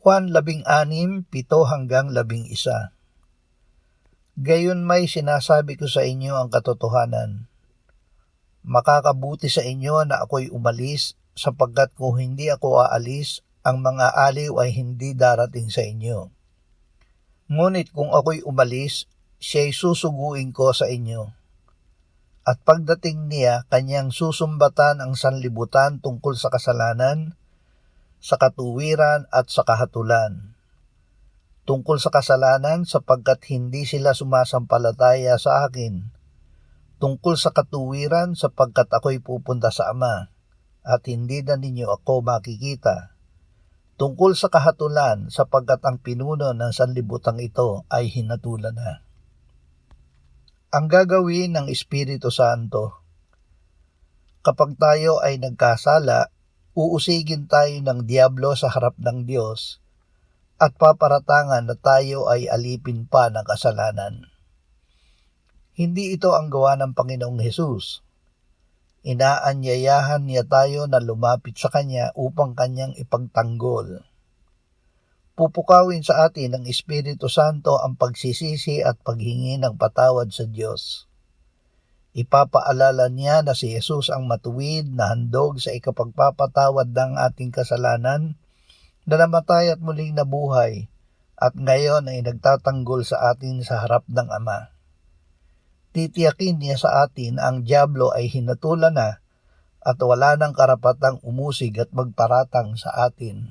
Juan 16:7-11. Gayon may sinasabi ko sa inyo ang katotohanan. Makakabuti sa inyo na ako'y umalis, sapagkat kung hindi ako aalis, ang mga aliw ay hindi darating sa inyo. Ngunit kung ako'y umalis, siya'y susuguin ko sa inyo. At pagdating niya, kanyang susumbatan ang sanlibutan tungkol sa kasalanan, sa katuwiran at sa kahatulan. Tungkol sa kasalanan sapagkat hindi sila sumasampalataya sa akin. Tungkol sa katuwiran sapagkat ako'y pupunta sa Ama at hindi na ninyo ako makikita. Tungkol sa kahatulan sapagkat ang pinuno ng sanlibutang ito ay hinatulan na. Ang gagawin ng Espiritu Santo. Kapag tayo ay nagkasala, uusigin tayo ng diablo sa harap ng Diyos at paparatangan na tayo ay alipin pa ng kasalanan. Hindi ito ang gawa ng Panginoong Hesus. Inaanyayahan niya tayo na lumapit sa Kanya upang Kanyang ipagtanggol. Pupukawin sa atin ng Espiritu Santo ang pagsisisi at paghingi ng patawad sa Diyos. Ipapaalala niya na si Jesus ang matuwid na handog sa ikapagpapatawad ng ating kasalanan, na namatay at muling nabuhay, at ngayon ay nagtatanggol sa atin sa harap ng Ama. Titiyakin niya sa atin ang diablo ay hinatulan na at wala ng karapatang umusig at magparatang sa atin.